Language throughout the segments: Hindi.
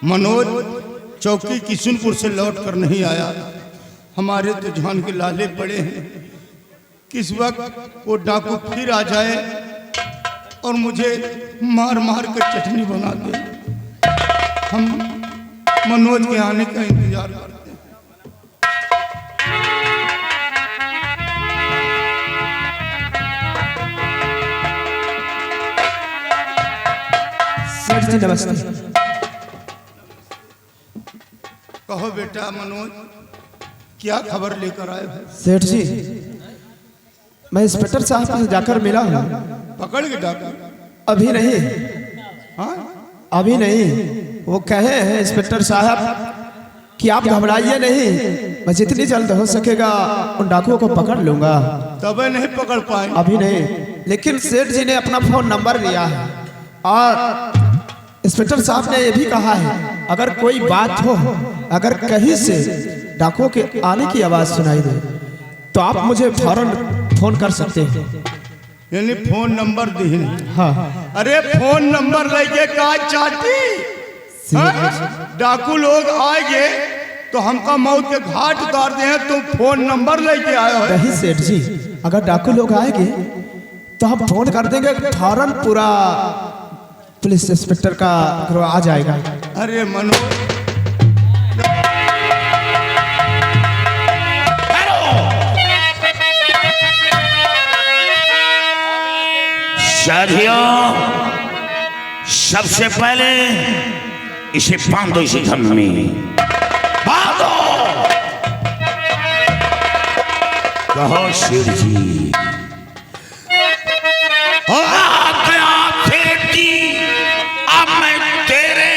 मनोज चौकी किशनपुर से लौट कर नहीं आया। हमारे तो जान के लाले पड़े हैं, किस वक्त वो डाकू फिर आ जाए और मुझे मार मार कर चटनी बना दे। हम मनोज के आने का इंतजार करते हैं। सेठ जी नमस्ते। कहो बेटा मनोज, क्या खबर लेकर आए हो? सेठ जी मैं इंस्पेक्टर साहब से जाकर मिला हूँ। पकड़ के डाकू? अभी नहीं। हाँ, अभी नहीं। वो कहे हैं इंस्पेक्टर साहब कि आप घबराइए नहीं, मैं जितनी जल्द हो सकेगा उन डाकुओं को पकड़ लूंगा। तब नहीं पकड़ पाए? अभी नहीं, लेकिन सेठ जी ने अपना फोन नंबर लिया है और इंस्पेक्टर साहब ने यह भी कहा है अगर कोई बात हो, अगर कहीं से डाकुओं के आने की आवाज सुनाई दे तो आप मुझे फौरन फोन कर सकते हैं। यानी फोन नंबर दी? हाँ। अरे फोन नंबर लेके का चाहती? डाकू लोग आएंगे तो हमका मौत के घाट उतार दे हैं, तुम फोन नंबर लेके आए हो? नहीं सेठ जी, अगर डाकू लोग आएंगे तो हम फोन कर देंगे, फौरन पूरा पुलिस इंस्पेक्टर का आ जाएगा। अरे मनोज, साथियों, सबसे पहले इसे बांधो, इसे घर में बांधो। कहो शिव जी, आ गया सेठ जी, अब मैं तेरे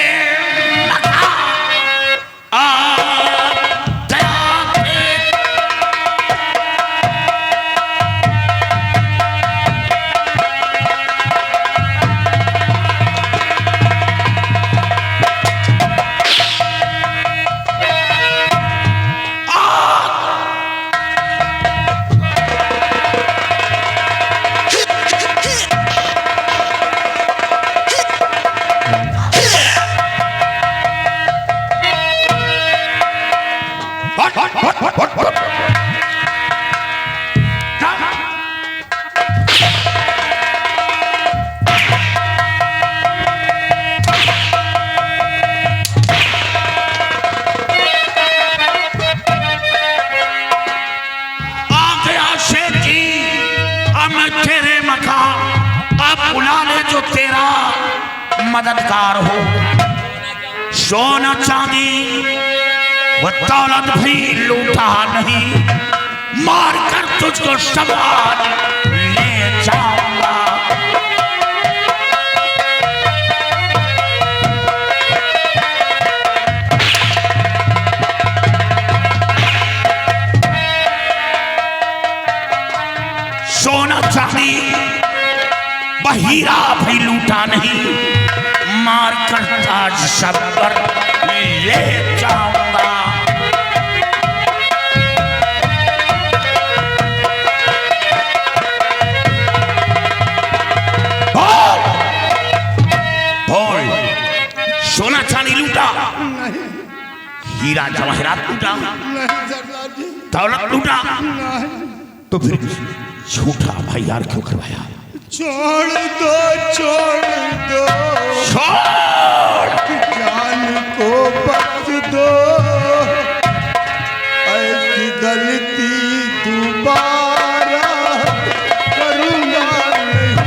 मददगार हो। सोना चांदी वो दौलत भी लूटा नहीं, मार कर तुझको संभाल ले जाऊंगा। सोना चांदी बहीरा भी लूटा नहीं, मार कर ताज सब पर ले जाऊंगा। बोल बोल, सोना चांदी लूटा? हीरा जवाहरात लूटा? दौलत लूटा? तो फिर झूठा भाई यार क्यों करवाया? छोड़ दो, छोड़ दो, छोड़, जान को बख्श दो, ऐसी गलती दोबारा करूंगा नहीं।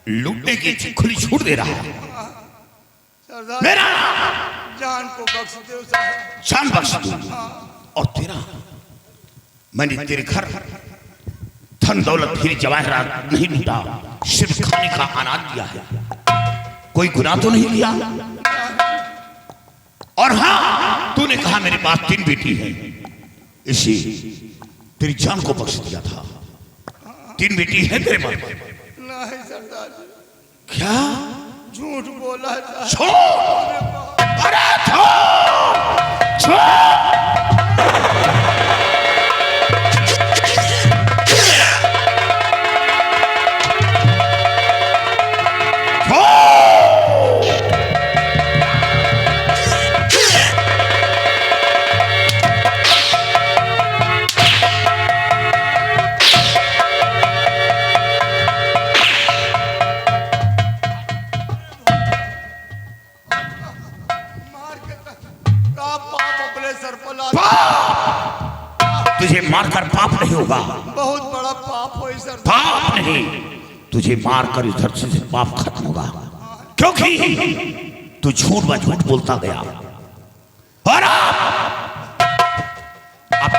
लूटने की खुली छूट दे रहा है। सरदार मेरा जान को बख्श दो साहब। जान बख्श दूं और तेरा, मैंने तेरे घर धन दौलत हीरे जवाहरात नहीं लूटा, सिर्फ खाने का अनाज दिया है। कोई गुनाह तो नहीं किया। और हाँ, तूने कहा मेरे पास 3 बेटी है, इसी तेरी जान को बख्श दिया था। 3 बेटी है तेरे पास? नहीं सरदार क्या झूठ बोला था। छोड़, अरे छोड़, छोड़। तुझे मारकर पाप नहीं होगा। बहुत बड़ा पाप हो सर। पाप नहीं, तुझे मारकर इस धरती से पाप खत्म होगा, क्योंकि तू झूठ व झूठ बोलता गया। और अब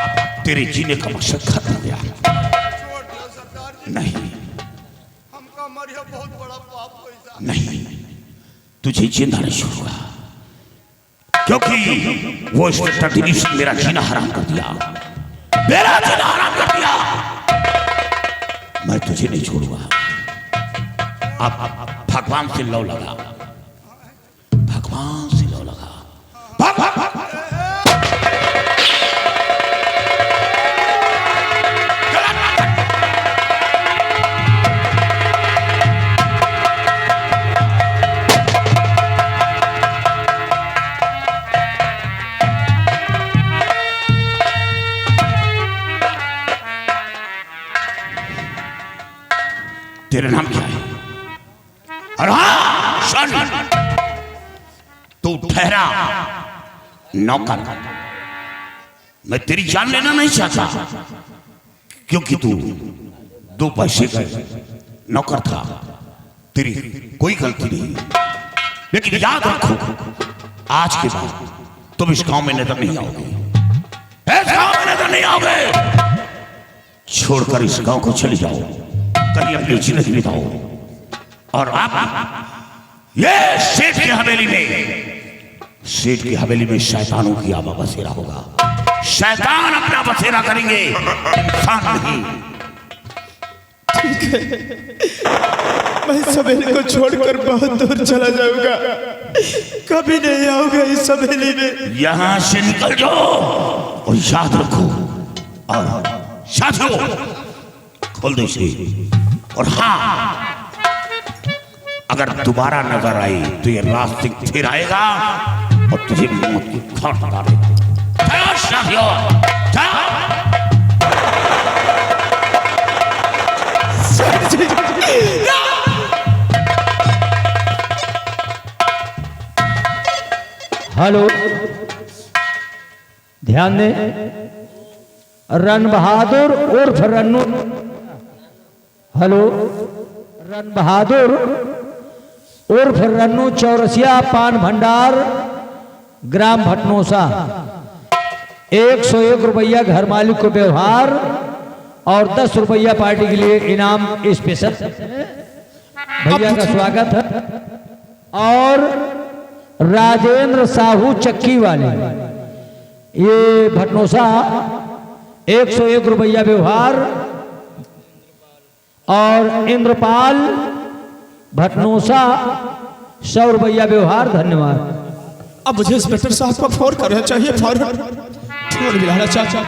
तेरे जीने का मकसद खत्म हो गया। छोड़ दो सरदार जी। नहीं हमका मरिया बहुत बड़ा पाप हो सर। नहीं, तुझे जिंदा नहीं छोड़ूंगा, क्योंकि वो इंस्पेक्टर दिलीप सिंह मेरा जीना हराम कर दिया, मेरा जीना हराम कर दिया। मैं तुझे नहीं छोड़ूंगा। अब भगवान से लौ लगा, भगवान से लौ लगा। भाग भाग भाग। तेरा नाम क्या है? और हाँ सुन, तू ठहरा नौकर। मैं तेरी जान लेना नहीं चाहता, क्योंकि तू 2 पैसे का नौकर था, तेरी कोई गलती नहीं। लेकिन याद रखो, आज के बाद तुम इस गांव में नजर नहीं आओगे, इस गांव में नजर नहीं आओगे। छोड़कर इस गांव को चले जाओ, कहीं अपनी जिंदगी बिताओ। और आप ये सेठ की हवेली में, सेठ की हवेली में शैतानों की आवा बसेरा होगा। शैतान अपना बसेरा करेंगे, इंसान नहीं। ठीक है, मैं इस हवेली को छोड़कर बहुत दूर चला जाऊंगा, कभी नहीं आऊंगा इस हवेली में। यहां से निकल जाओ और याद रखो, और साथियों खोल दो इसे। और हाँ, अगर दोबारा नजर आई तो ये रास्ते फिर आएगा और तुझे मौत की खाट डालेगा। हेलो, ध्यान दें, रन बहादुर उर्फ रन्नू। हेलो, रन बहादुर उर्फ रन्नू चौरसिया, पान भंडार, ग्राम भटनोसा। 101 रुपया घर मालिक को व्यवहार और 10 रुपया पार्टी के लिए इनाम स्पेशल। भैया का स्वागत है। और राजेंद्र साहू चक्की वाले, ये भटनोसा, 101 रुपया व्यवहार। और इंद्रपाल भटनोसा 100 रुपया व्यवहार। धन्यवाद। अब मुझे इंस्पेक्टर साहब को फोन करना चाहिए, फौरन फोन मिलाना चाहिए।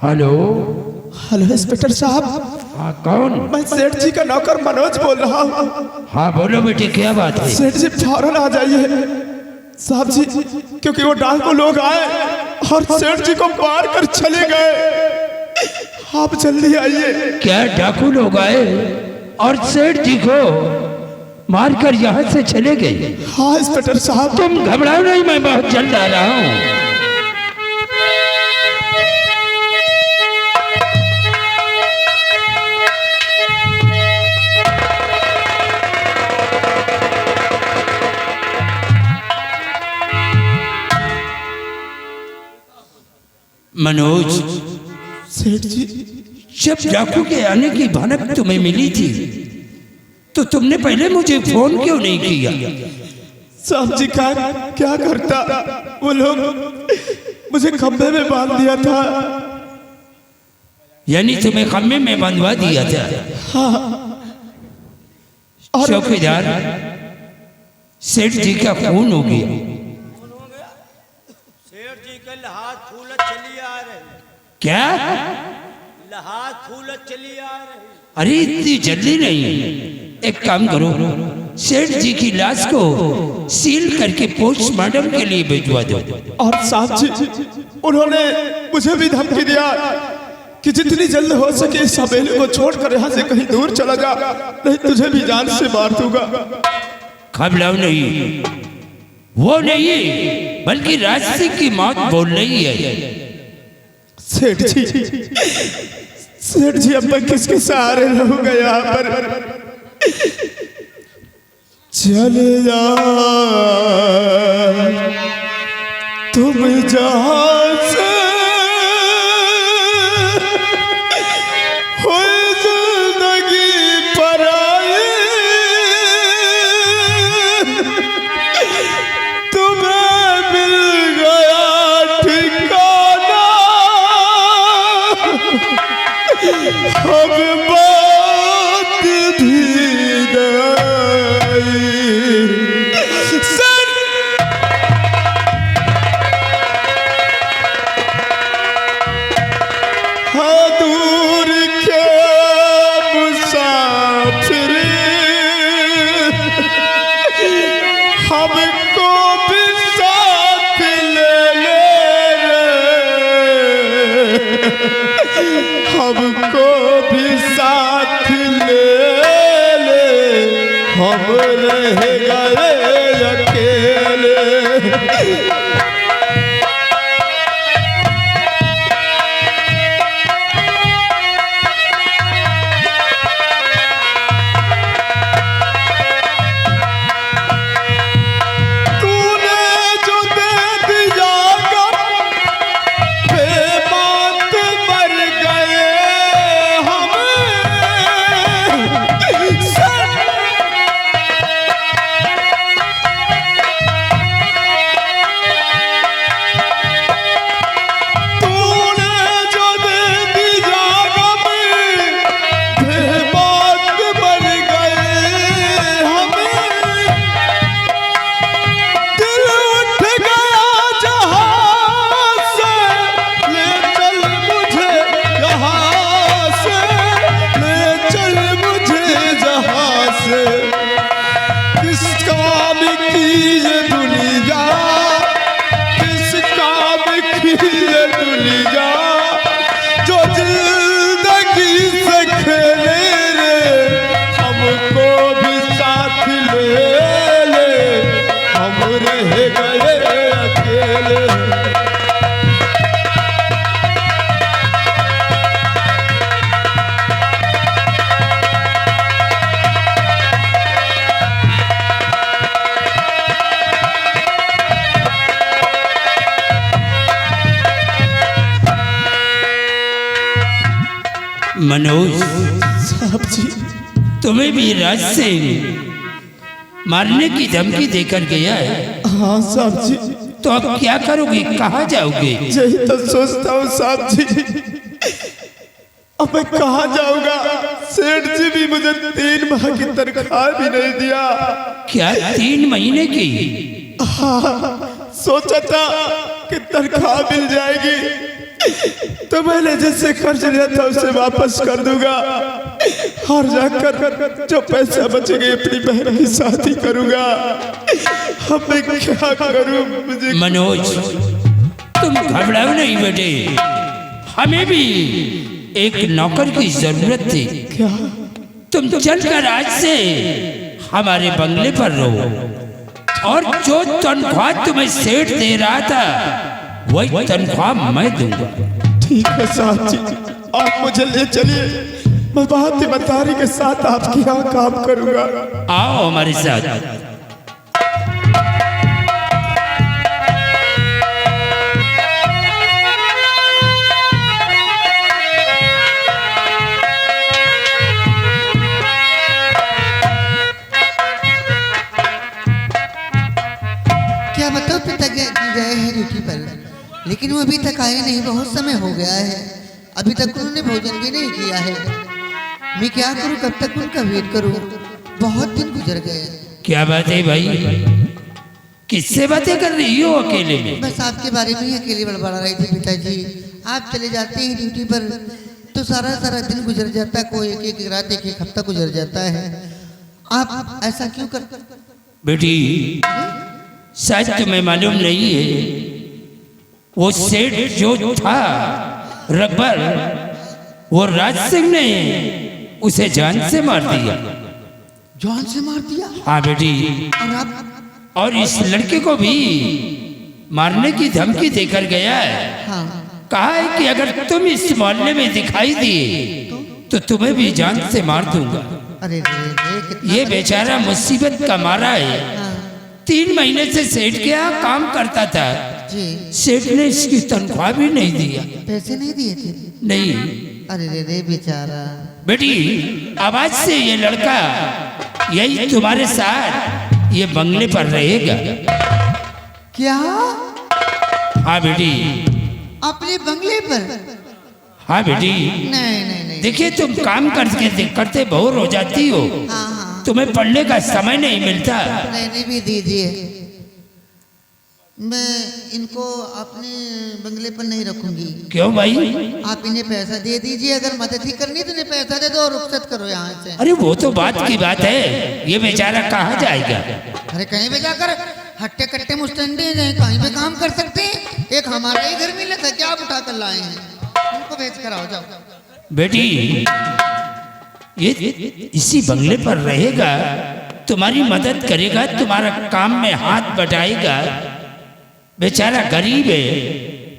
हेलो हेलो इंस्पेक्टर साहब। हाँ कौन? मैं सेठ जी का नौकर मनोज बोल रहा हूँ। हाँ बोलो बेटे, क्या बात है? सेठ जी फौरन आ जाइए साहब जी, क्योंकि वो डाकू लोग आए और सेठ जी को मार कर चले गए। आप जल्दी आइए। क्या डाकू लोग आए और सेठ जी को मारकर यहाँ से चले गए? हाँ इंस्पेक्टर साहब। तुम घबराओ नहीं, मैं बहुत जल्द आ रहा हूँ। मनोज, सेठ जी जब डाकू के आने की भनक तुम्हें मिली थी तो तुमने पहले मुझे फोन क्यों नहीं किया? साहब जी क्या करता, वो लोग मुझे खंभे में बांध दिया था। यानी तुम्हें खम्भे में बंधवा दिया था? और चौकीदार, सेठ जी का खून हो गया। सेठ जी के लहाज फूल चली आ रहे, क्या? लहाज फूल चली आ रहे। अरे इतनी जल्दी नहीं, एक काम करो, सेठ जी की लाश को सील करके पोस्टमार्टम के लिए भिजवा दो। और साहब जी उन्होंने मुझे भी धमकी दिया कि जितनी जल्द हो सके इस हवेली को छोड़कर यहाँ से कहीं दूर चला जा, नहीं तुझे भी जान से मार दूंगा। घबराओ नहीं, वो नहीं बल्कि राज सिंह की मौत बोल रही है। सेठ जी अब मैं किसके सहारे रहूंगा यहाँ पर? चले जा तुम जहाँ से हो जिंदगी पर आई, तुम्हें मिल गया ठिकाना, अब बात भी दूर के मुसाफिर हमको भी साथ ले ले, हमको भी साथ ले ले, हम रह गए अकेले। मनोज साहब जी, तुम्हें भी राज सिंह मारने की धमकी देकर गया है। हाँ साहब जी। तो अब क्या करोगे, कहाँ जाओगे? यही तो सोचता हूँ साहब जी, अब मैं कहाँ जाऊंगा? सेठ जी भी मुझे 3 माह की तनख्वाह भी नहीं दिया। क्या 3 महीने की? हाँ, सोचा था कि तनख्वाह मिल जाएगी तो मैंने जैसे खर्च लिया था उसे वापस कर दूंगा और जाकर जो पैसा बचेगा अपनी बहन की शादी करूंगा। अब मैं क्या करूं? मुझे मनोज, तुम घबराओ नहीं बेटे, हमें भी एक नौकर की जरूरत थी। क्या? तुम चलकर आज से हमारे बंगले पर रहो और जो तनख्वाह तुम्हें सेठ दे रहा था वही तनख्वाह मैं दूंगा। ठीक है साहब जी, आप मुझे ले चलिए, मैं बहुत ईमानदारी के साथ आपके यहाँ काम करूंगा। आओ हमारे साथ। हैं ड्यूटी पर, लेकिन वो अभी तक आए नहीं। बहुत समय हो गया है, अभी तक उन्होंने भोजन भी नहीं किया है। मैं क्या करूं, कब तक उनका वेट करूं? बहुत दिन गुजर गए। क्या बात है भाई, किससे बातें कर रही हो अकेले में? बस आपके बारे में ही अकेले बड़बड़ा रही थी पिताजी। आप चले जाते हैं ड्यूटी पर तो सारा सारा दिन गुजर जाता है, कोई एक एक रात एक एक हफ्ता गुजर जाता है। आप ऐसा क्यों कर? बेटी शायद तुम्हें मालूम नहीं है, वो सेठ जो था रघबर, वो राज सिंह ने उसे जान से मार दिया। जान से मार दिया? हाँ बेटी, और आप? और इस लड़के को भी मारने की धमकी देकर गया है। हाँ। कहा है कि अगर तुम इस मोहल्ले में दिखाई दिए तो तुम्हें भी जान से मार दूंगा। अरे कितना ये बेचारा मुसीबत का मारा है। हाँ। 3 महीने से सेठ के यहाँ काम करता था, जी। सेठ ने इसकी तनख्वाह भी नहीं दिया। पैसे नहीं दिए थे? नहीं अरे रे बेचारा। बेटी, आवाज से ये लड़का यही तुम्हारे साथ ये बंगले पर रहेगा। क्या? हाँ बेटी। अपने बंगले पर? हाँ बेटी। नहीं नहीं नहीं। देखिए तुम काम करते बोर हो जाती हो, हाँ हाँ। तुम्हें पढ़ने का समय नहीं मिलता। रहने भी दीजिए, मैं इनको अपने बंगले पर नहीं रखूंगी। क्यों भाई? आप इन्हें पैसा दे दीजिए, अगर मदद ही करनी तो इन्हें पैसा दे दो और रुखसत करो यहाँ से। अरे वो तो बात की बात है, ये बेचारा कहाँ जाएगा? अरे कहीं पे जाकर हट्टे कट्टे मुस्टंडे जाए, कहीं पे काम कर सकते हैं। एक हमारा ही घर मिला था, क्या आप उठा कर लाए हैं? उनको भेज कर आओ, जाओ। बेटी ये इसी बंगले पर रहेगा, तुम्हारी मदद करेगा, तुम्हारा काम में हाथ बटाएगा। बेचारा गरीब है,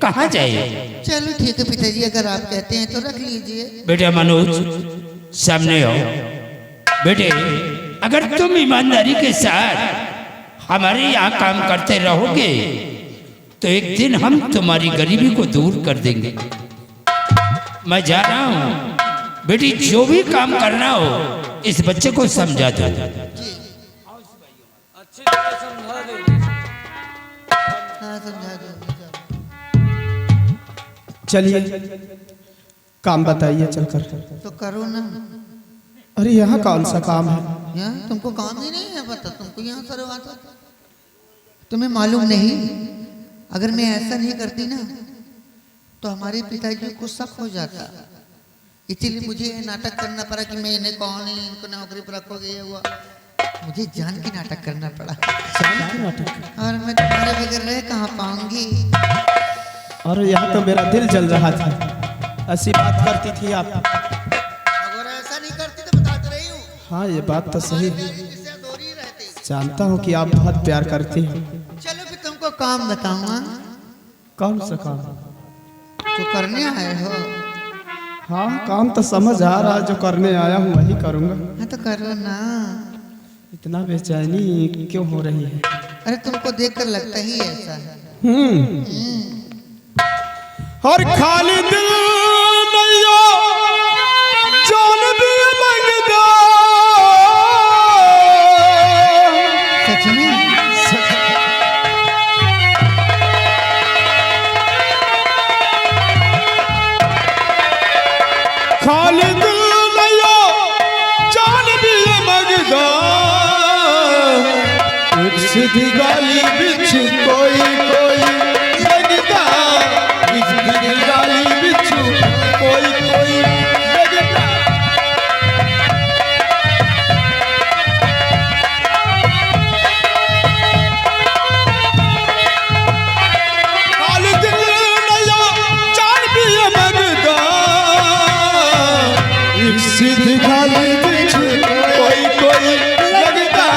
कहाँ जाए? चलो ठीक है पिताजी, अगर आप कहते हैं तो रख लीजिए। बेटा मनोज सामने आओ। बेटे, अगर तुम ईमानदारी के साथ हमारे यहाँ काम करते रहोगे तो एक दिन हम तुम्हारी गरीबी को दूर कर देंगे। मैं जा रहा हूँ बेटी, जो भी काम करना हो इस बच्चे को समझा दो। अच्छी तरह समझा दो। हाँ समझा दो। चलिए काम बताइए चलकर। तो करो ना। अरे यहाँ कौन सा काम है? यहाँ तुमको काम ही नहीं है, पता तुमको यहाँ सरवाता। तुम्हें मालूम नहीं, अगर मैं ऐसा नहीं करती ना तो हमारे पिताजी को शक हो जाता। इसीलिए मुझे ये नाटक करना पड़ा कि मैं इन्हें कौन है, इनको नौकरी पर रखोगे, ये हुआ। मुझे जान की नाटक करना पड़ा। जान की नाटक? और मैं तुम्हारे बगैर रह कहाँ पाऊंगी? और यहाँ तो मेरा दिल जल रहा था, ऐसी बात करती थी आप। अगर ऐसा नहीं करती तो बता तो रही हूँ। हाँ ये बात तो सही है, इससे दूर ही रहती। जानता हूँ कि आप बहुत प्यार करती हैं। चलो फिर तुमको काम बताऊंगा। कौन सा काम? जो करने आए हो। हाँ काम तो समझ आ रहा है, जो करने आया हूँ वही करूँगा। हाँ तो करो ना। इतना बेचैनी क्यों हो रही है? अरे तुमको देखकर लगता ही ऐसा है। और खाली दिल नैया जान भी मंगदा। सच में? खाली दिल नैया जान भी मंगदा। एक सीधी गाली बिछ कोई कोई लगदा। एक सीधी गाली बिछ कोई कोई लगदा। खाली दिल नैया जान भी मंगदा। एक सीधी गाली बिछ कोई कोई लगदा।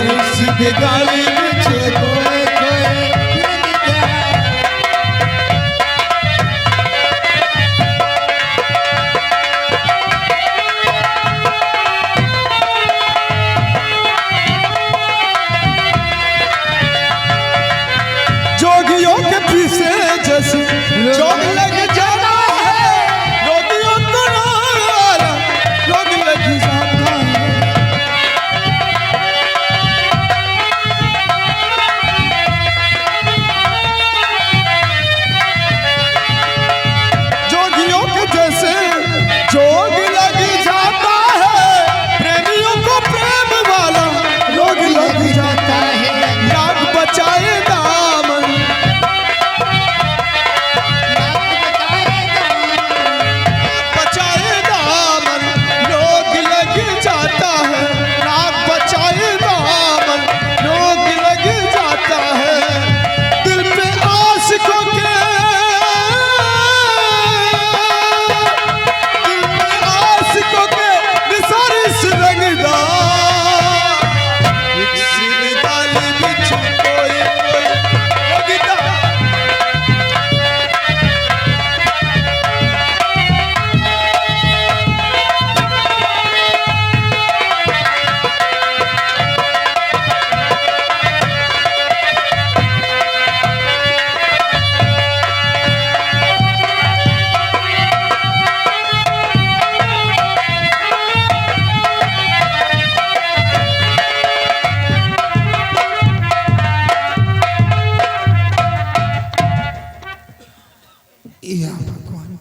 एक सीधी गाली बिछ कोई कोई लगदा। जोगियों के पीछे जैसे जोग लग जाना है। जोगियों को नारा जोग लग जाता है। या भगवान,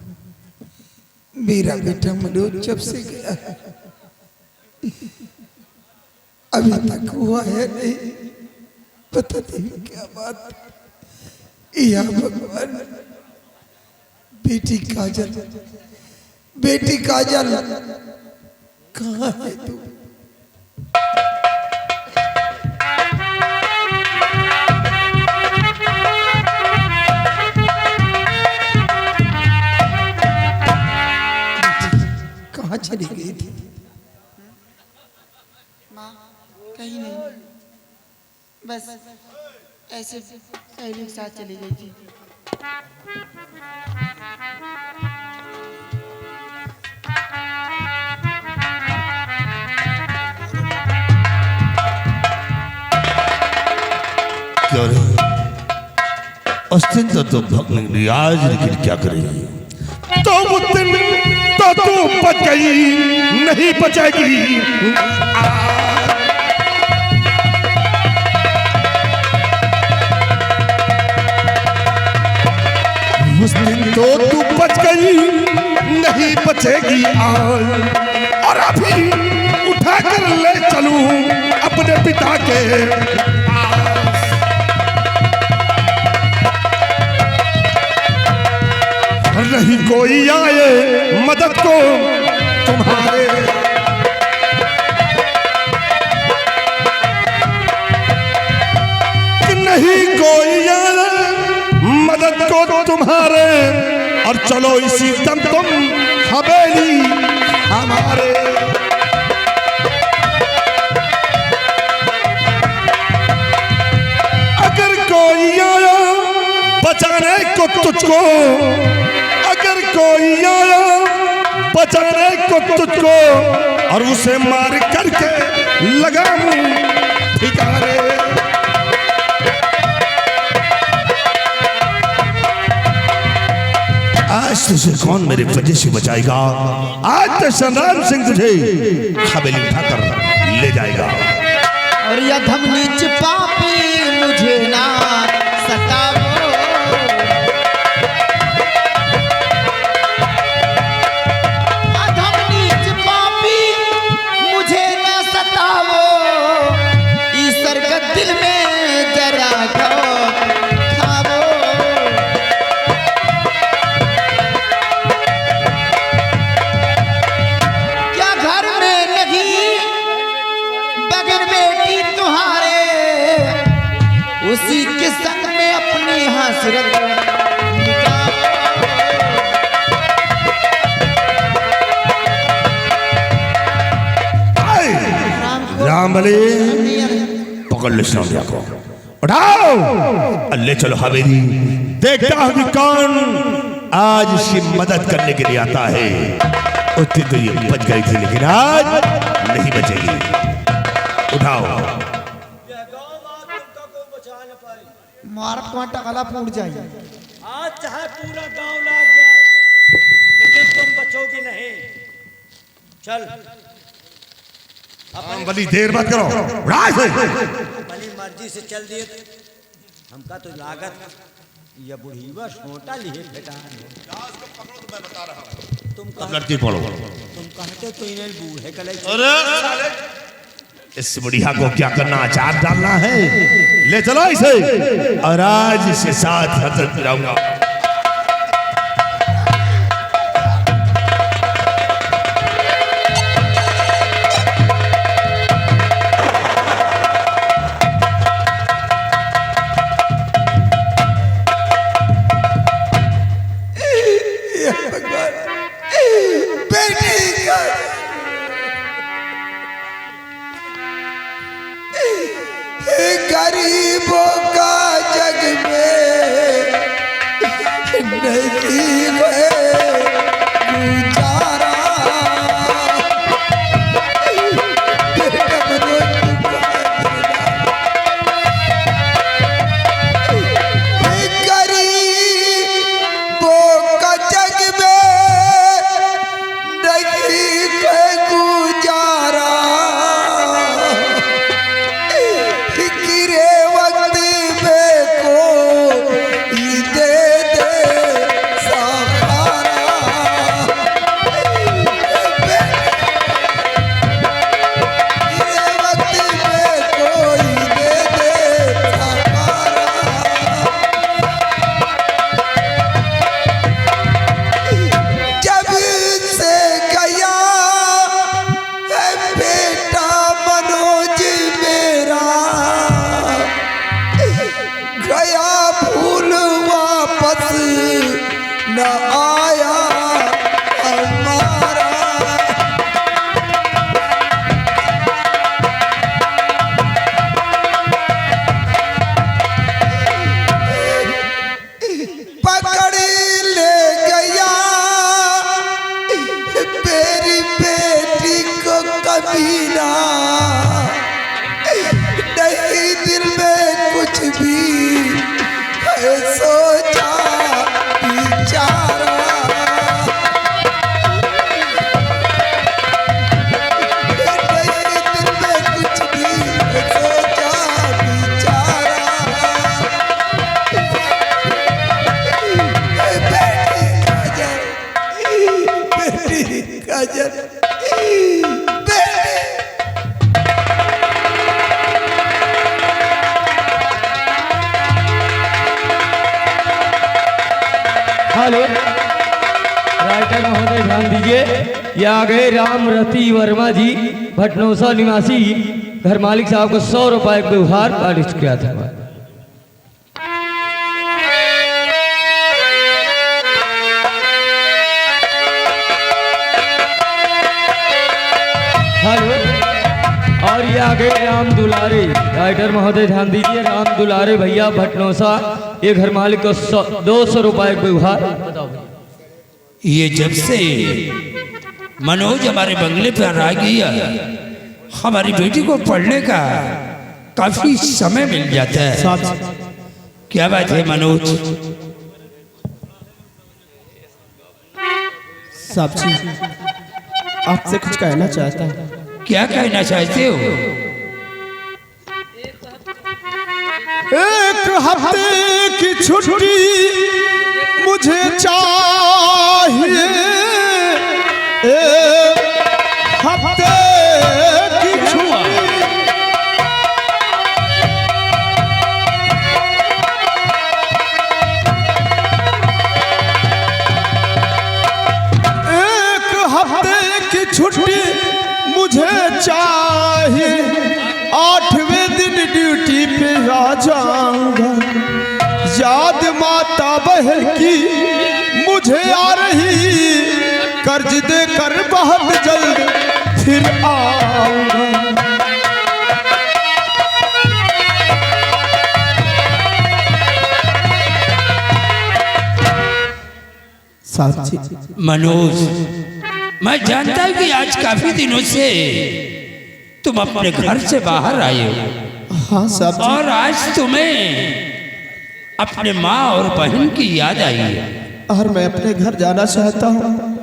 मेरा बेटा मनोज जब से गया अभी तक हुआ है नहीं, पता नहीं क्या बात। या भगवान, बेटी काजल कहाँ है तू? कहाँ चली गई थी? माँ कहीं नहीं, बस ऐसे सहेलियों के साथ चली गई थी। क्या रे? उस दिन तो भगने रियाज, लेकिन क्या करेगी? तो उस दिन तो तू बच गई, नहीं बचेगी। उस दिन तो तू बच गई, नहीं बचेगी आज। और अभी उठा कर ले चलूं अपने पिता के। नहीं कोई आए मदद को तुम्हारे, नहीं कोई आए मदद को तुम्हारे। और चलो इसी दम तुम हवेली हमारे। अगर कोई आया बचाने को तुझको, अगर कोई आया बचाने को तुझको, और उसे मार करके लगाऊं ठिकाने। आज तुझे कौन मेरे वजह से बचाएगा? आज तो संग्राम सिंह तुझे हवेली उठाकर ले जाएगा। और यधम नीच पापी मुझे ना सताओ, अधम नीच पापी मुझे ना सताओ। ईश्वर का दिल में जरा खाओ। क्या घर में नहीं बगैर बेटी तुम्हारे, उसी के संग में अपनी हसरत मिटाओ। राम बली पकड़ ले सोनिया को, उठाओ ले चलो हवेली। देखता हूं कि कौन आज इसकी मदद करने के लिए आता है। उस दिन तो ये बच गई थी, लेकिन आज नहीं बचेगी। उठाओ। यह गाँव माँ तुमका को बचा न पाई। मार कांटा गला फूट जाए। आज चाहे पूरा गांव लाग जाए, लेकिन तुम बचोगी नहीं। चल राम बली देर मत करो, उठा इसे। अपनी मर्जी से चल दिए तो हमका तो लागत यह बुढ़ीवा छोटा लिए बेटा। तुम लड़की पढ़ो। तुम कहते तो इन्हें बूढ़े कले। अरे इस बुढ़िया को क्या करना, अचार डालना है। ले चलो इसे, और आज इसे साथ हजरत मिलाऊंगा। गरीबों का जग में नहीं है गुजारा। गरीबों का जग में नहीं है गुजारा। गिरे वक्त में को दे दे सा न आया हमारा। पकड़ ले गया मेरी बेटी को कमीना, नहीं दिल में कुछ भी है सोचा बेचारा। नहीं दिल में कुछ भी है सोचा बेचारा। बेटी काजल, हेलो राइटर महोदय ध्यान दीजिए, ये आ गए राम रति वर्मा जी, भटनौसा निवासी, घर मालिक साहब को 100 रुपए के उपहार आर्टिस्ट किया था। हेलो, और ये आ गए राम दुलारे, राइटर महोदय ध्यान दीजिए, राम दुलारे भैया भटनौसा, ये घर मालिक को 200 रुपए के उपहार। बताओ भैया। ये जब से मनोज हमारे बंगले पर आ गया, हमारी बेटी को पढ़ने का काफी समय मिल जाता है। क्या बात है मनोज? साहब जी आपसे कुछ कहना चाहता हूँ। क्या कहना चाहते हो? एक हफ्ते की छुट्टी मुझे चाहिए, एक हफ्ते की छुट्टी। एक हफ्ते की छुट्टी मुझे चाहिए, 8वें दिन ड्यूटी पे आ जाऊंगा। याद माता बहन की मुझे आ रही, कर्ज देकर बहुत जल्द फिर आऊंगा। साथी मनोज, मैं जानता हूँ कि आज काफी दिनों से तुम अपने घर से बाहर आए हो। हाँ साहब जी। और आज तुम्हें अपने माँ और बहन की याद आई है। और मैं अपने घर जाना चाहता हूँ।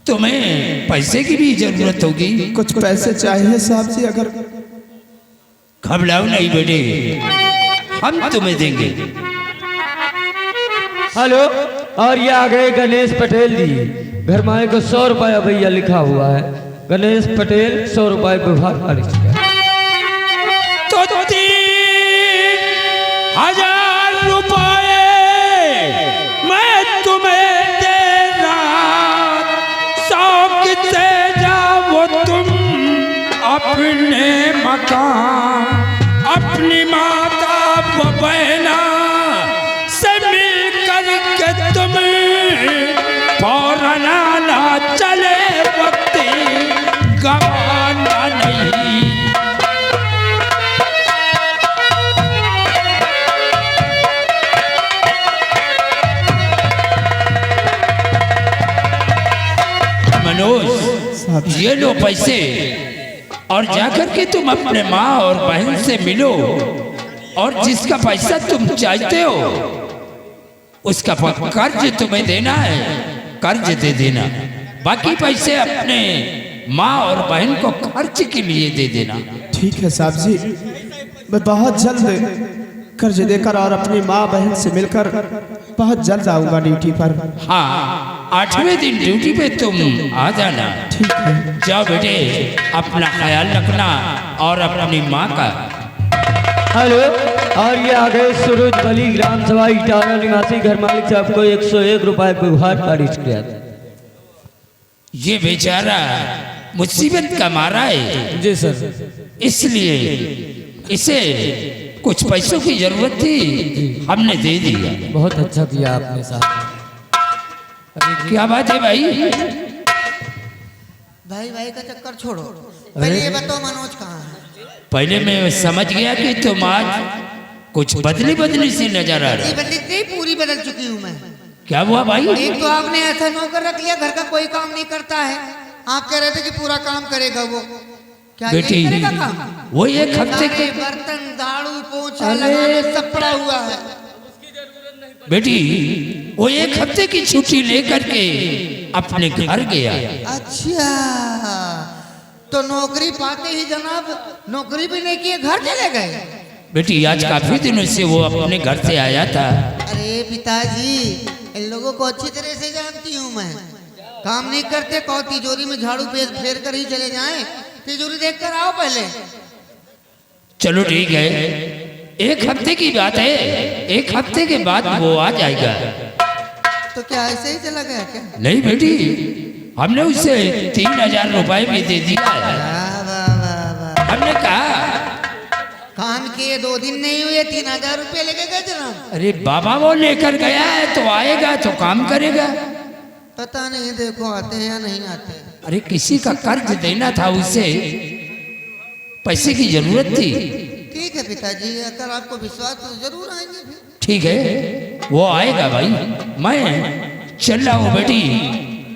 तुम्हें पैसे की भी जरूरत होगी। कुछ पैसे चाहिए साहब जी। अगर घबराओ नहीं बेटे, हम तुम्हें देंगे। हेलो, और ये आ गए गणेश पटेल जी, घर मालिक को 100 रुपया भैया लिखा हुआ है। गणेश पटेल 100 रुपये विभाग आर्टिस्ट किया। तो 3000 रुपये मैं तुम्हें देना, शौक से जाओ तुम अपने मकान, अपनी माता बहना से मिल करके तुम फौरन आना, चले वक्त गवाना नहीं। मनोज, ये लो पैसे और जाकर के तुम अपने माँ और बहन से मिलो, और जिसका पैसा तुम चाहते हो उसका कर्ज तुम्हें देना है, कर्ज दे देना। बाकी पैसे अपने माँ और बहन को खर्च के लिए दे देना। ठीक है साहब जी, मैं बहुत जल्द कर्ज देकर और अपनी माँ बहन से मिलकर बहुत जल्द आऊंगा ड्यूटी पर। हाँ, 8वें दिन ड्यूटी पे तुम आ जाना। ठीक है। जाओ बेटे, अपना ख्याल रखना और अपनी माँ का। हेलो, और ये आ गए सूरज बली, ग्राम सभा इटारा निवासी, घर मालिक साहब को 101 रुपये विभाग आर्टिस्ट किया था। ये बेचारा मुसीबत का मारा है जी सर, इसलिए इसे कुछ पैसों की जरूरत थी, हमने दे दिया। बहुत अच्छा किया आपने साहब। अरे क्या बात है भाई? भाई भाई का चक्कर छोड़ो, पहले ये बताओ मनोज कहाँ है? पहले मैं समझ गया कि तुम आज कुछ बदली बदली सी नजर आ रही। बदली नहीं, पूरी बदल चुकी हूँ मैं। क्या हुआ भाई? एक तो आपने ऐसा नौकर रख लिया, घर का कोई काम नहीं करता है। आप कह रहे थे कि पूरा काम करेगा वो, क्या बेटी यही करेगा काम? वो एक हफ्ते के सारे बर्तन झाड़ू पोछा लगाने सब पड़ा हुआ है। बेटी वो एक हफ्ते की छुट्टी लेकर के अपने घर गया। अच्छा, तो नौकरी पाते ही जनाब नौकरी भी नहीं किए, घर चले गए? बेटी आज काफी दिनों से वो अपने घर से आया था। अरे पिताजी, इन लोगों को अच्छी तरह से जानती हूँ मैं। काम नहीं करते, कहो तिजोरी में झाड़ू फेर कर ही चले जाएं। तिजोरी देख कर आओ पहले। चलो ठीक है, एक हफ्ते की बात है, एक हफ्ते के बाद वो आ जाएगा। तो क्या ऐसे ही चला गया क्या? नहीं बेटी, हमने उसे 3000 रुपए भी दे दिया है। वाह वाह वाह वाह। हमने कहा काम किए 2 दिन नहीं हुए, 3000 रुपये लेके गए जनाब। अरे बाबा वो लेकर गया है तो आएगा तो काम करेगा। पता नहीं, देखो आते हैं या नहीं आते हैं। अरे किसी का कर्ज देना था, उसे पैसे की जरूरत थी। ठीक है पिताजी, अगर आपको विश्वास तो जरूर आएंगे फिर। ठीक है वो आएगा भाई, मैं चल रहा हूँ बेटी,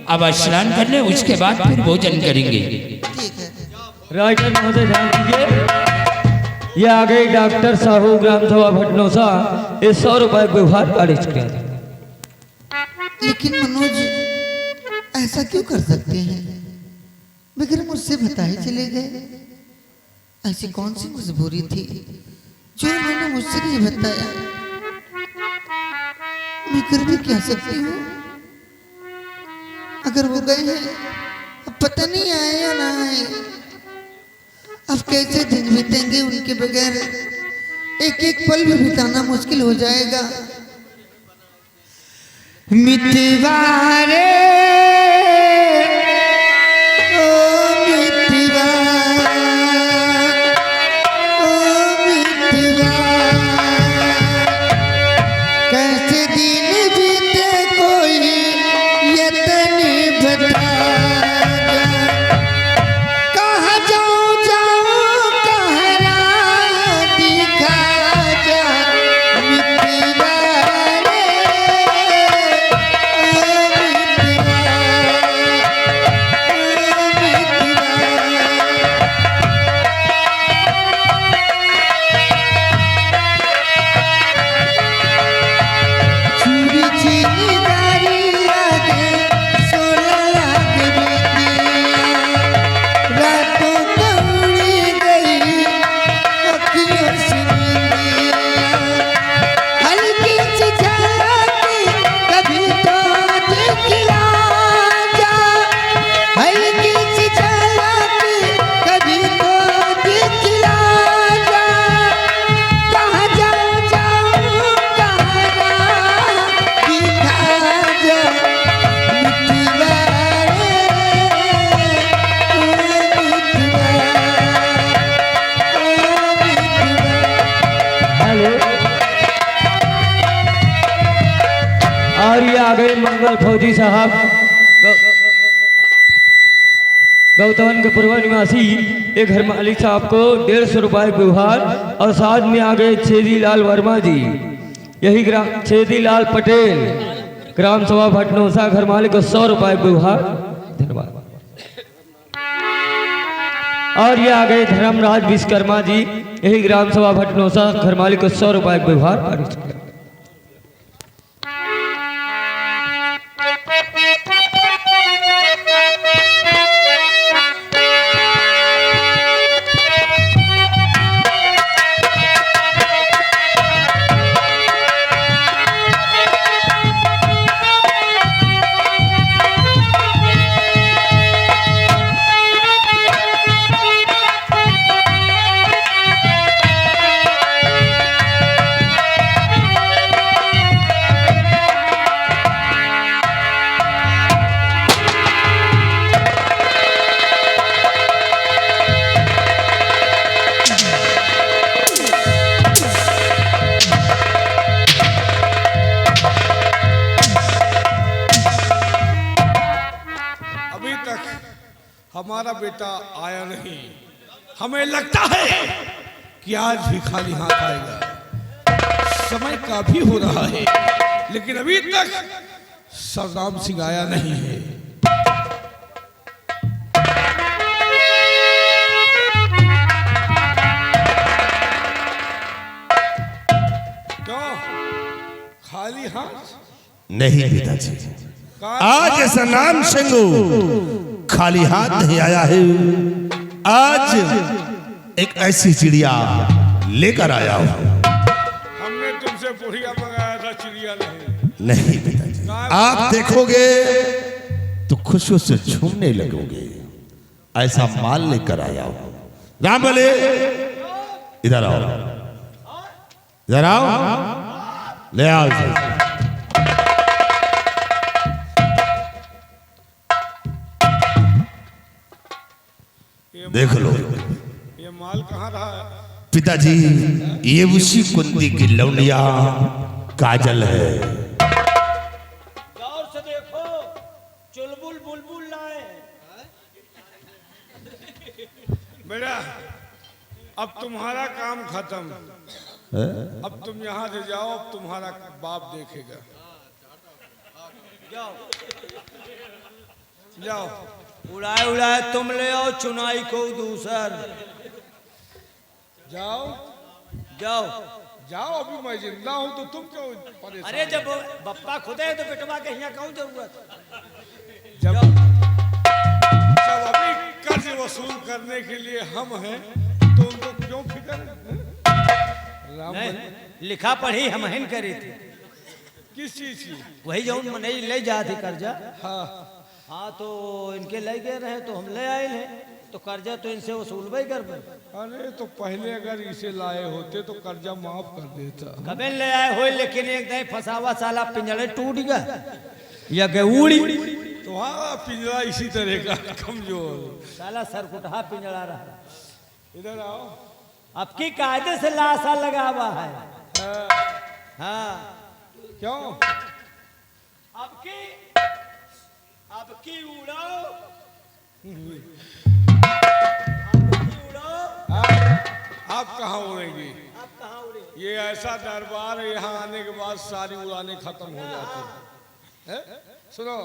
अब स्नान कर ले, उसके बाद फिर भोजन करेंगे। ठीक है। राइटर महोदय ध्यान दीजिए, ये आ गए डॉक्टर साहू ग्राम सभा भटनोसा, ये 100 रुपए व्यवहार काट चुके हैं। लेकिन मनोज ऐसा क्यों कर सकते हैं? बगैर मुझसे बताए चले गए। ऐसी कौन सी मजबूरी थी जो उन्होंने मुझसे नहीं बताया? मैं कर भी क्या सकती हूँ? अगर वो गए हैं, अब पता नहीं आए या ना आए। अब कैसे दिन बीतेंगे उनके बगैर? एक एक पल भी बिताना मुश्किल हो जाएगा। मितवारे और ये आ गए मंगल फौजी साहब, गौतम के पूर्व निवासी, ये घर मालिक साहब को 150 रुपए व्यवहार, और साथ में आ गए छेदी लाल वर्मा जी, यही ग्राम छेदी लाल पटेल ग्राम सभा भटनोसा, घर मालिक को 100 रुपए व्यवहार। धन्यवाद। और ये आ गए धर्मराज विश्वकर्मा जी, यही ग्राम सभा भटनोसा, घर मालिक को 100 रुपए व्यवहार। हमारा बेटा आया नहीं। हमें लगता है कि आज भी खाली हाथ आएगा। समय काफी हो रहा है, लेकिन अभी तक सरदाम सिंह आया नहीं है। क्यों खाली हाथ? नहीं पिताजी, आज ऐसा नाम सिंह खाली हाथ नहीं आया है। आज एक ऐसी चिड़िया लेकर आया हूं। हमने तुमसे बुढ़िया मंगाया था, चिड़िया नहीं पिताजी, आप देखोगे तो खुशियों से झूमने लगोगे। ऐसा माल लेकर आया हूं। राम बोले, इधर आओ, इधर आओ, ले आओ इसे। देख लो ये माल कहाँ रहा है? पिताजी, ये उसी कुंती की लौंडिया काजल है। गौर से देखो, चुलबुल बुलबुल लाए। बेटा, अब तुम्हारा काम खत्म। अब तुम यहाँ से जाओ, अब तुम्हारा बाप देखेगा। जाओ जाओ। उड़ाए उड़ाए तुम ले आओ, चुनाई को दूसर। जाओ जाओ जाओ, अभी मैं जिंदा हूँ तो तुम क्यों परेशान? अरे जब बप्पा खुद है तो बेटवा के यहाँ कौन जरूरत? जब अभी कर्ज वसूल करने के लिए हम हैं तो उनको क्यों फिक्र है? नहीं, लिखा पढ़ी हम हिन करी थी। किस चीज की? वही जो मने ले जा थी कर्जा। हाँ हाँ, तो इनके ले गए रहे तो हम ले आए हैं, तो कर्जा तो इनसे वसूल भाई कर। अरे तो पहले अगर इसे लाए होते तो कर्जा माफ कर देता। कबे ले आए हो, लेकिन एक दही फसावा साला पिंजड़े टूट गया या के उड़ी। तुम्हारा पिंजरा इसी तरह का कमजोर। साला सरकुटहा पिंजड़ा रहा। इधर आओ। अब की कायदे से लाशा लगा हुआ है। हाँ, क्यों? अब की उड़ाओ, आप कहाँ उड़ेंगी? आप कहाँ उड़े? ये ऐसा दरबार है, यहाँ आने के बाद सारी उड़ानें खत्म हो जाती हैं। सुनो,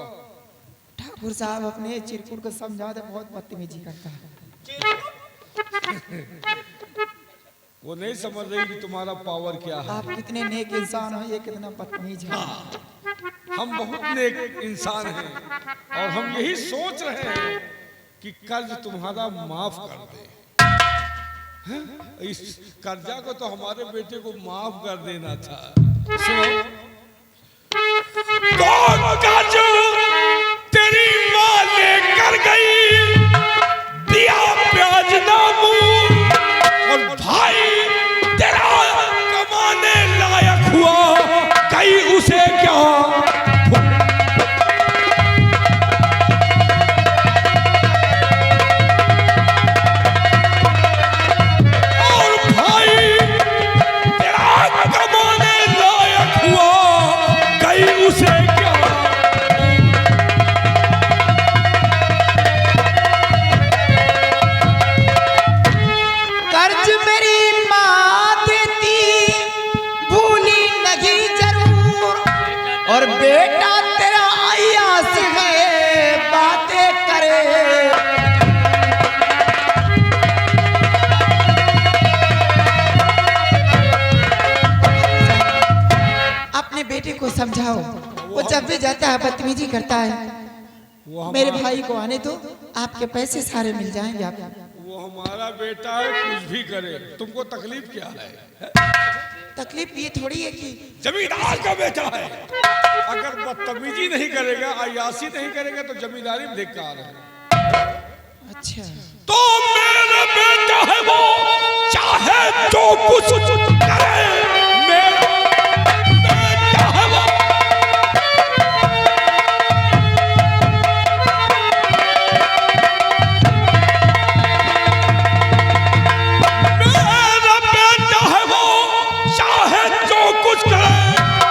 ठाकुर साहब अपने चिरकुट को समझा दे, बहुत बदतमीजी करता है। वो नहीं समझ रही कि तुम्हारा पावर क्या है। आप कितने नेक इंसान हो, ये कितना बदतमीज है। हम बहुत नेक इंसान हैं और हम यही सोच रहे हैं कि कर्ज तुम्हारा माफ कर दे। इस कर्जा को तो हमारे बेटे को माफ कर देना था। सुनो, कर्ज तेरी माँ लेकर गई, दिया प्याज नामू, और भाई तेरा कमाने लायक हुआ, कहीं उसे क्या? कर्ज मेरी माँ देती, भूली नहीं जरूर, और बेटा तेरा आयास है, बातें करे। अपने बेटे को समझाओ, वो जब भी जाता है बदतमीजी करता है। मेरे भाई को आने दो, आपके पैसे सारे मिल जाएंगे। आप वो हमारा बेटा है, कुछ भी करे, तुमको तकलीफ क्या है? तकलीफ ये थोड़ी है कि जमींदार का बेटा है, अगर बदतमीजी नहीं करेगा, अयासी नहीं करेगा तो जमींदारी में धिक्कार है। अच्छा, तो मेरा बेटा है, वो चाहे जो कुछ करे, मेरा बेटा है वो। मेरा बेटा है वो, चाहे जो कुछ करे,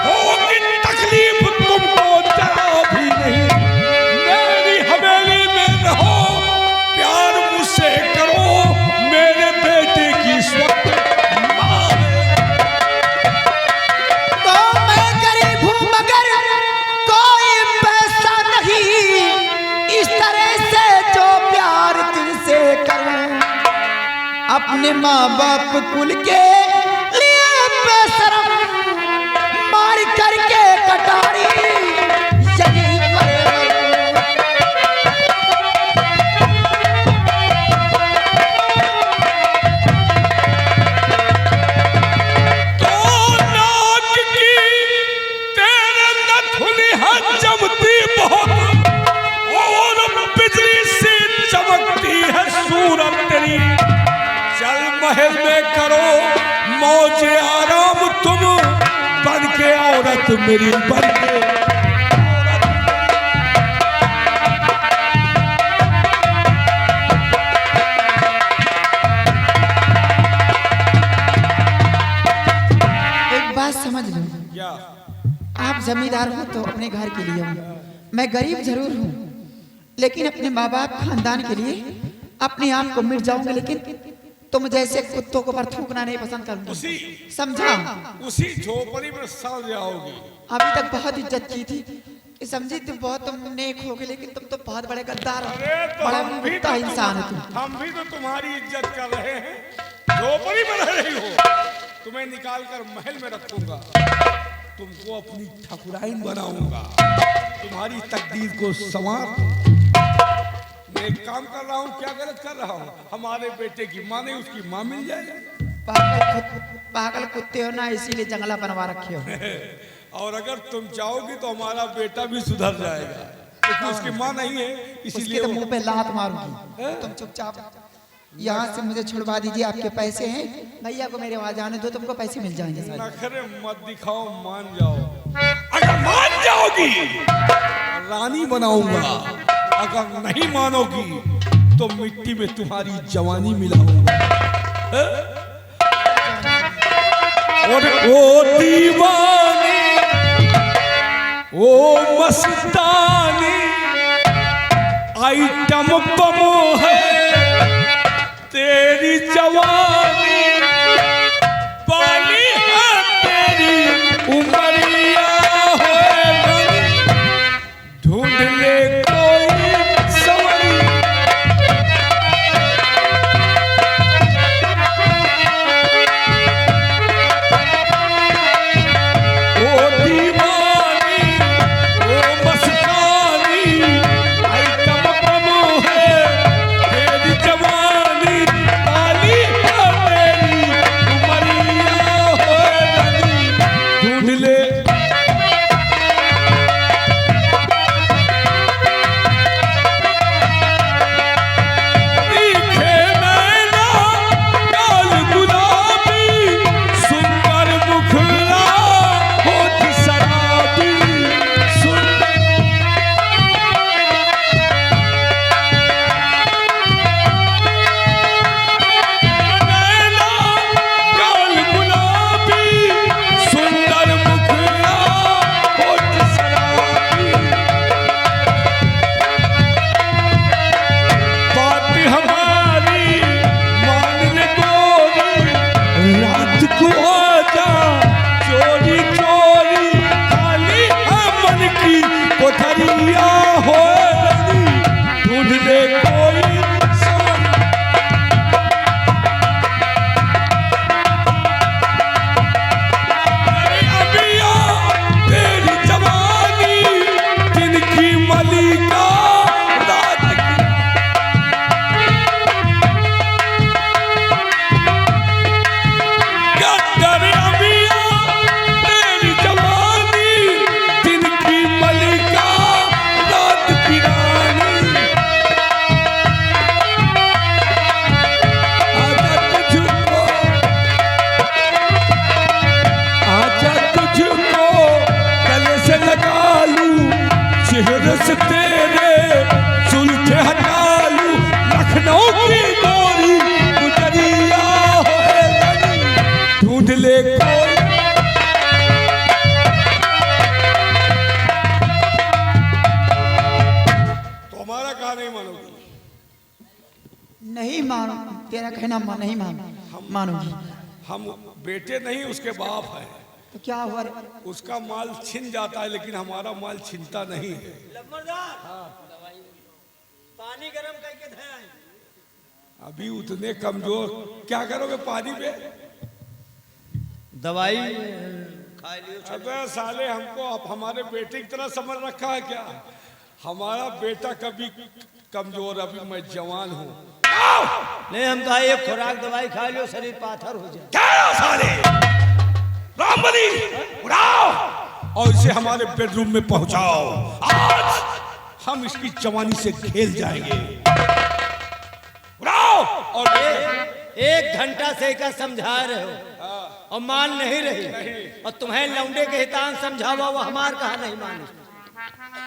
होगी तकलीफ तुमको जरा भी नहीं। मेरी हवेली में रहो, अपने माँ बाप कुल के लिए बेशरम मार करके कटारी यहीं पर महल में करो मौज आराम तुम बन के औरत मेरी बन के एक बात समझ लो, क्या आप जमींदार हो तो अपने घर के लिए हो, मैं गरीब जरूर हूँ लेकिन अपने माँ बाप खानदान के लिए अपने आप को मिट जाऊंगा, लेकिन तुम जैसे कुत्तों को पर थूकना नहीं पसंद करूंगी, समझा? उसी झोपड़ी में सड़ जाओगी। अभी तक बहुत इज्जत की थी कि समझी तुम बहुत तुम नेक हो गए, लेकिन तुम तो बहुत बड़े गद्दार हो, तो बड़ा हम भी कुत्ता इंसान है तुम। हम भी तो तुम्हारी इज्जत कर रहे हैं, झोपड़ी में रह रही हो, तुम्हें निकाल कर महल में रखूंगा, तुमको अपनी ठकुराइन बनाऊंगा, तुम्हारी तकदीर को संवार। मैं एक काम कर रहा हूँ, क्या गलत कर रहा हूँ? हमारे बेटे की माँ नहीं, उसकी माँ मिल जाए। पागल कुत्ते हो ना, इसीलिए जंगला बनवा रखे हो। और अगर तुम चाहोगी तो हमारा बेटा भी सुधर जाएगा, क्योंकि उसकी माँ नहीं है, इसीलिए तो मुंह पे लात मारूंगी। तुम चुपचाप यहाँ से मुझे छुड़वा दीजिए, आपके पैसे हैं, भैया को मेरे वहां जाने दो, तुमको पैसे मिल जाएंगे सारे। नखरे मत दिखाओ, मान जाओ। अगर मान जाओगी रानी बनाऊंगा, अगर नहीं मानोगी तो मिट्टी में तुम्हारी जवानी मिलाऊंगा। और ओ दीवानी, ओ मस्तानी, आइटम बम है तेरी जवानी, पानी है तेरी उमरिया, है ढूंढ ले कोई सवरी। ओ दीवानी, ओ मस्तानी, आइटम बम है तेरी जवानी, पानी है तेरी उमरिया, है ढूंढ ले। चेहरे से तेरे सुल्फे हटा लूं, लखनऊ की गोरी गुजरिया है, ढूंढ ले कोई। तो हमारा कहा नहीं मानोगी? नहीं मानो, तेरा कहना नहीं मानूंगी। हम बेटे नहीं, उसके बाप है। तो क्या हुआ रे? उसका माल छिन जाता है, लेकिन हमारा माल छिनता नहीं है। लम्बरदार, पानी गरम करके दे आए। अभी उतने कमजोर, क्या करोगे पानी में? दवाई खा लियो। अबे साले, हमको अब हमारे बेटे की तरह समझ रखा है क्या? हमारा बेटा कभी कमजोर, अभी मैं जवान हूँ। नहीं, हम कहा एक खुराक दवाई खा लियो, शरीर पाथर हो जाए। क्या साले, रामबली उड़ाओ और इसे हमारे बेडरूम में पहुंचाओ। आज हम इसकी जवानी से खेल जाएंगे। उड़ाओ। और एक घंटा से का समझा रहे हो और मान नहीं रही, और तुम्हें लौंडे के हितान समझावा, वो हमार कहा नहीं माने।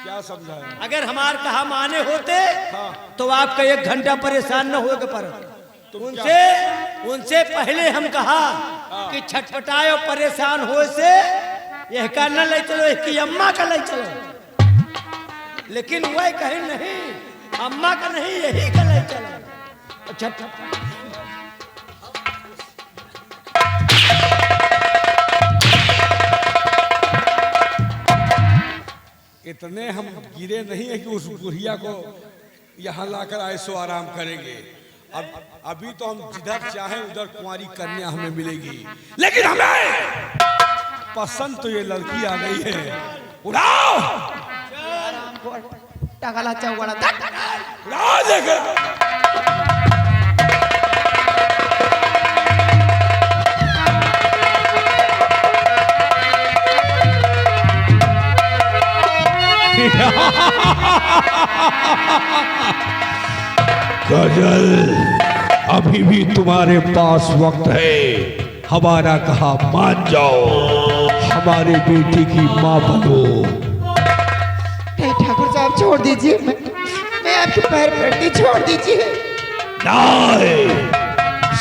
क्या समझाया? अगर हमार कहा माने होते तो आपका एक घंटा परेशान न होगे, पर उनसे पहले हम कहा कि छटपटाए और परेशान हो से यह का न ले चलो, इसकी अम्मा का ले चलो, लेकिन वह कहीं नहीं, अम्मा का नहीं, यही का ले चलो। इतने हम गिरे नहीं है कि उस बुढ़िया को यहाँ लाकर ऐसो आराम करेंगे। अब अभी तो हम जिधर चाहें उधर कुंवारी कन्या हमें मिलेगी, लेकिन हमें पसंद तो ये लड़की आ गई है। उड़ाओ। उड़ाओ लेकर। गजल, अभी भी तुम्हारे पास वक्त है। हमारा कहा मान जाओ, हमारे बेटे की माँ बनो। नहीं ठाकुर साहब, छोड़ दीजिए, मैं आपके पैर पड़ती, छोड़ दीजिए। नहीं,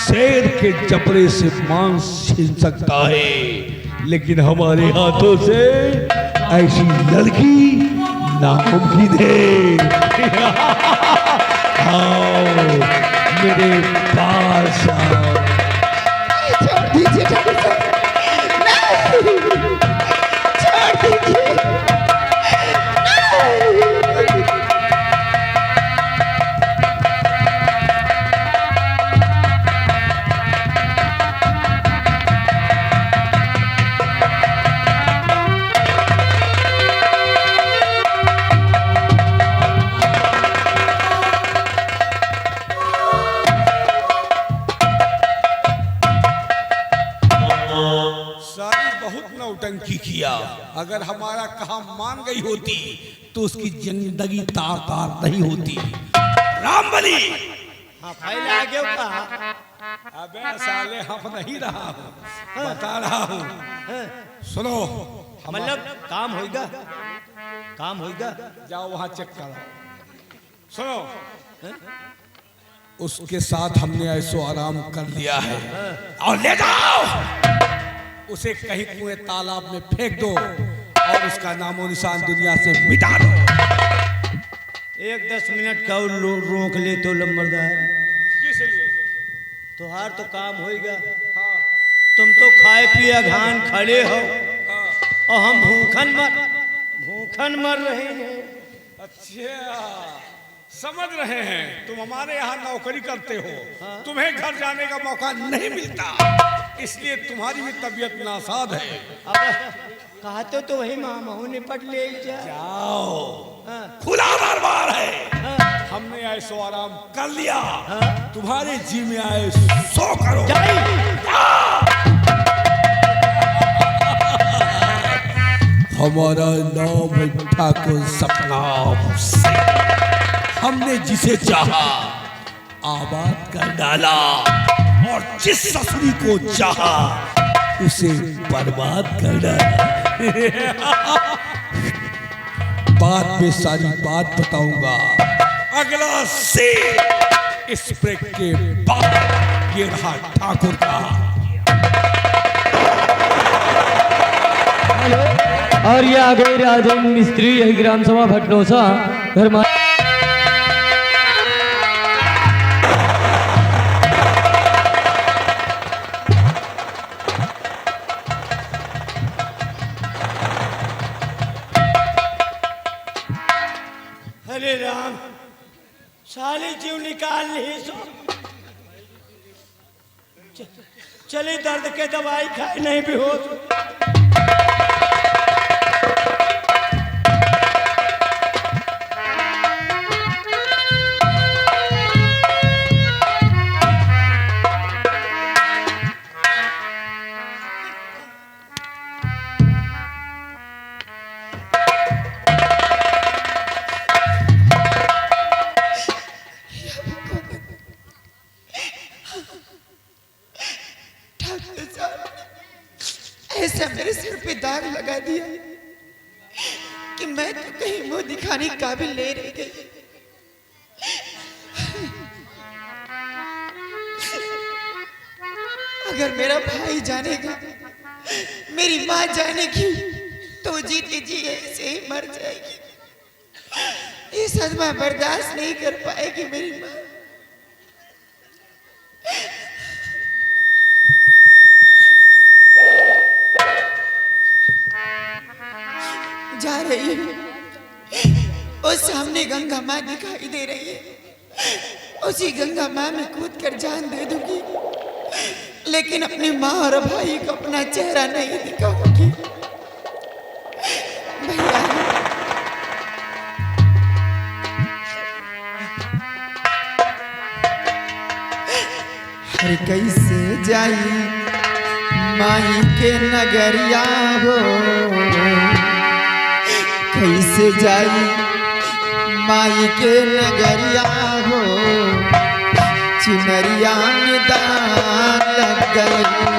शेर के जबड़े से मांस छीन सकता है, लेकिन हमारे हाथों से ऐसी लड़की नामुमकिन है। आओ मेरे पास आओ। छोड़ दीजिए ठाकुर साहब, नहीं, छोड़ दीजिए, नहीं। नौटंकी किया। अगर हमारा कहा मान गई होती तो उसकी जिंदगी तार तार नहीं होती। रामबली, हाँ फाइल आ गया कहा। अबे साले, हम नहीं रहा हूँ, बता रहा हूँ। सुनो, मतलब काम होगा, काम होगा। जाओ वहां चेक करो। सुनो, उसके साथ हमने ऐसो आराम कर लिया है, और ले जाओ उसे कहीं कुएं तालाब में फेंक दो और उसका नामो निशान दुनिया से मिटा दो। एक 10 मिनट का रोक ले तो लंबरदार। किस लिए? तुहार तो काम होएगा। तुम तो खाए पिए घान खड़े हो और हम भूखन मर रहे हैं। अच्छा, समझ रहे हैं। तुम हमारे यहाँ नौकरी करते हो, तुम्हें घर जाने का मौका नहीं मिलता, इसलिए तुम्हारी भी तबीयत नासाद है। अब कहते तो वही मामू निपट ले जाओ, खुला दरबार है। हमने ऐसो आराम कर लिया, तुम्हारे जी में आए सो करो। हमारा नाम है ठाकुर सतनाम सिंह। हमने जिसे चाहा आबाद कर डाला और जिस ससुरी को चाहा उसे बर्बाद कर डाला। बाद में सारी बात बताऊंगा। अगला से इस ब्रेक के बाद ये रहा ठाकुर का। और ये आ गई राजेंद्र मिस्त्री, यही ग्राम सभा भटनोसा घर। अरे राम, साले जीव निकाल ली सो। चली दर्द के दवाई खाए नहीं भी हो। ऐसा मेरे सिर पे दाग लगा दिया कि मैं तो कहीं मुंह दिखाने के काबिल नहीं रह गई। अगर मेरा भाई जानेगा, मेरी माँ जानेगी, तो वो जीते जी ऐसे ही मर जाएगी। ये सदमा बर्दाश्त नहीं कर पाएगी मेरी माँ। जा रही हूँ, उस सामने गंगा माँ दिखाई दे रही है, उसी गंगा माँ में कूद कर जान दे दूंगी, लेकिन अपनी माँ और भाई को अपना चेहरा नहीं दिखाऊंगी। भैया हर कैसे जाई माई के नगरिया हो, कैसे जाई माई के नगरिया हो, चिनरिया में दान लग गई।